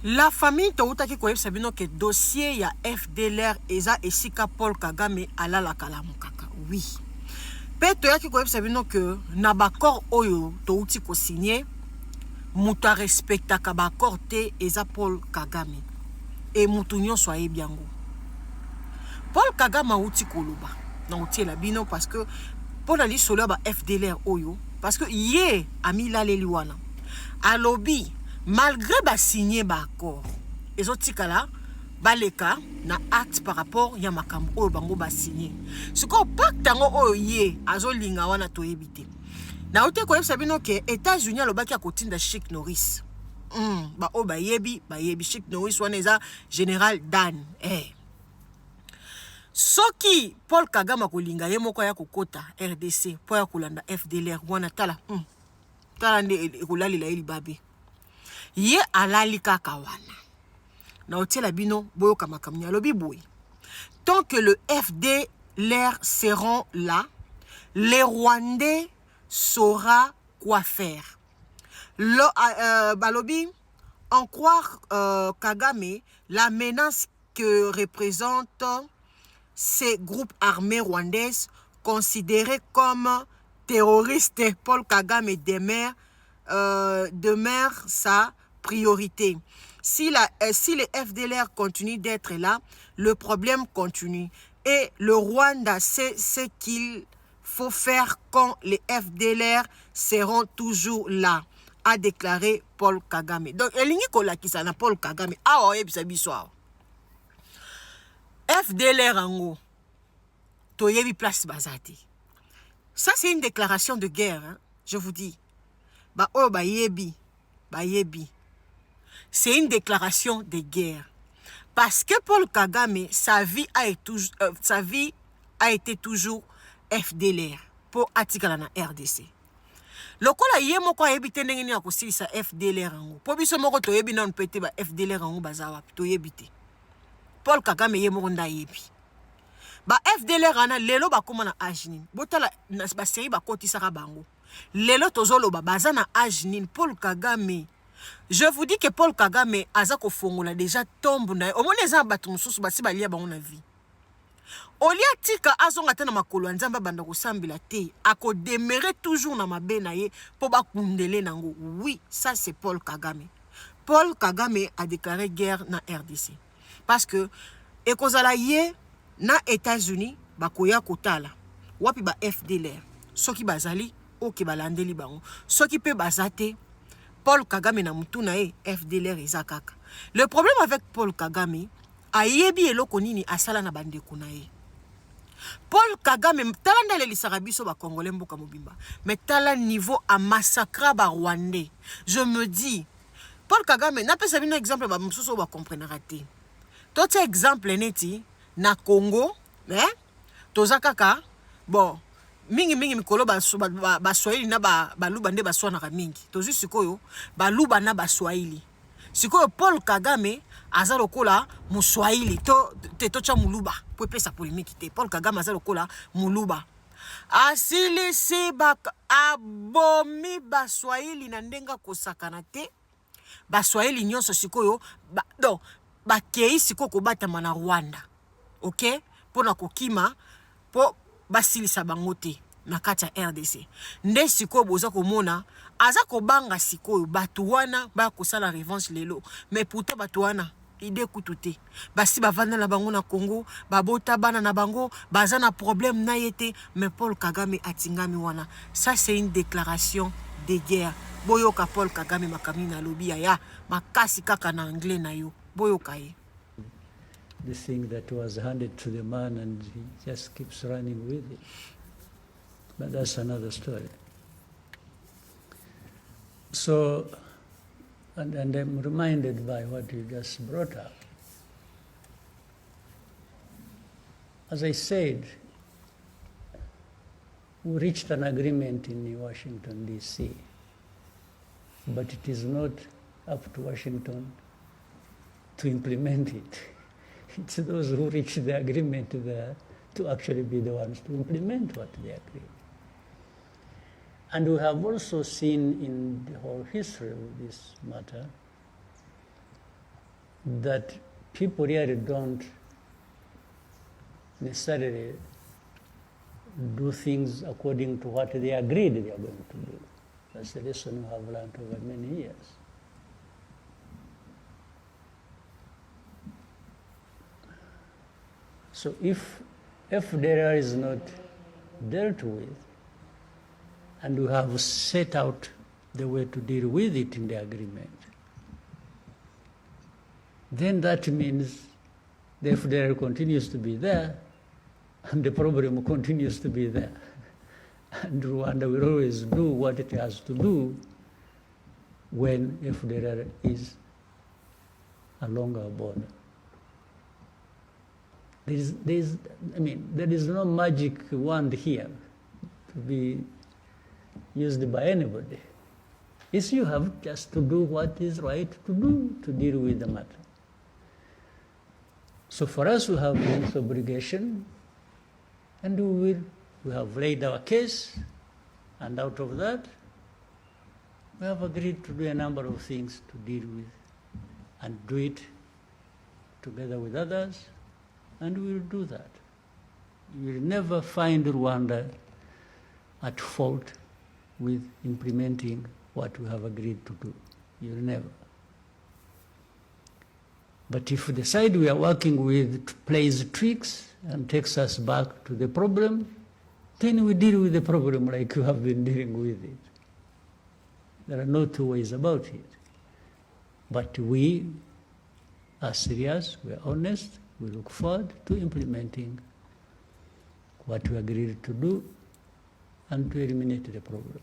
La famille toutaki ko sabino que dossier ya FDLR eza esika Paul Kagame alala kalamu kaka. Oui. Pe toyaki ko sabino que na bakor oyo touti ko signé muta respecta ka bakor te eza Paul Kagame. Et mutu nyonso ayebi yango. Paul Kagame outi koloba na outi la bino parce que Paul ali solo ba FDLR oyo parce que yé ami la leliwana. Alobi malgré ba signé ba accord ezotikala baleka na acte par rapport ya makambo oyo bango ba signé siko pacte yango oyo ye azolinga wana toyebite na ote koyebisa bino ke États-Unis alobaki akotinda Chick Norris ba oyo bayebi Chick Norris wana eza général Dan soki Paul Kagame akolinga ye moko ya kokota RDC po ya kolanda FDLR wana tala nde ekolalela ye libabe ye alali kaka wana na otela bino boyoka makamnya lobi boy tant que le FDLR seront là les Rwandais saura quoi faire balobi en croire Kagame la menace que représente ces groupes armés rwandaises considérés comme terroristes. Paul Kagame demeure sa priorité. Si les FDLR continuent d'être là, le problème continue. Et le Rwanda sait ce qu'il faut faire quand les FDLR seront toujours là, a déclaré Paul Kagame. Donc, elingi kola kisana Paul Kagame. Ah ouais, biswa. FDLR ango. Toyebi place bazati. Ça, c'est une déclaration de guerre, hein, je vous dis. C'est une déclaration de guerre. Parce que Paul Kagame, sa vie a été toujours FDLR pour atikala na RDC. Lokola ye moko ayebite ndenge ni akosilisa FDLR ango. Po biso moko toyebi na mpete ba FDLR ango baza wapi toyebite. Paul Kagame ye moko nda yebi. Ba FDLR ana lelo bakoma na ajinin. Botala ba série ba kotisaka bango. Lelo tozoloba baza na ajinin Paul Kagame. Je vous dis que Paul Kagame azako fongola déjà tombe na. Omone za batu mususu basi balia bango na vie. Olia tika azonga tena makolo nzamba banda ko sambila te ako demeurer toujours na mabe na ye po ba kundele nango. Oui, ça c'est Paul Kagame. Paul Kagame a déclaré guerre na RDC. Parce que ekozala ye na États-Unis bakoya kotala wapi ba FDLR soki bazali oki balandeli bango soki pe bazate Paul Kagame na mutu na e FDLR ezakaka. Le problème avec Paul Kagame ayebi eloko nini asala na bandeko na ye. Paul Kagame talanda le lisarabiso ba congolais mboka mobimba mais tala niveau a massacre ba rwandais. Je me dis Paul Kagame na pesa bino exemple ba mususu ba comprendre raté. Tout exemple neti na Congo, tozakaka, bon, mingi mikolo baswahili na baluba nde baswanaka mingi. Tozi sikoyo, baluba na baswahili. Sikoyo Paul Kagame, aza lokola muswahili, tocha muluba, po pesa polémique te. Paul Kagame aza lokola muluba. Asili si abomi baswahili na ndenga kosakana te. Baswahili nyonso sikoyo, bakei siko kobatama na Rwanda. Ok? Pona kokima po basilisa bango te na kati ya RDC. Nde sikoyo boza komona aza kobanga sikoyo batu wana ba kosala revanche lelo. Mais pourtant batu wana ide kutu te. Basi bavanda na bango na Congo, babota bana na bango, baza na problème na yete, mais Paul Kagame atingami wana. Ça c'est une déclaration de guerre. Boyoka Paul Kagame makami na lobi ya makasi kaka na anglais na yo. Boyoka ye. The thing that was handed to the man and he just keeps running with it. But that's another story. So, and I'm reminded by what you just brought up. As I said, we reached an agreement in Washington, D.C., but it is not up to Washington to implement it. It's those who reach the agreement there to actually be the ones to implement what they agree. And we have also seen in the whole history of this matter that people really don't necessarily do things according to what they agreed they are going to do. That's the lesson we have learned over many years. So if FDLR is not dealt with, and we have set out the way to deal with it in the agreement, then that means the FDLR continues to be there, and the problem continues to be there. And Rwanda will always do what it has to do when FDLR is along our border. There is no magic wand here to be used by anybody. It's you have just to do what is right to do to deal with the matter. So for us, we have this obligation, and we have laid our case, and out of that, we have agreed to do a number of things to deal with, and do it together with others, and we will do that. You will never find Rwanda at fault with implementing what we have agreed to do. You will never. But if the side we are working with plays tricks and takes us back to the problem, then we deal with the problem like you have been dealing with it. There are no two ways about it. But we are serious, we are honest, we look forward to implementing what we agreed to do and to eliminate the problem.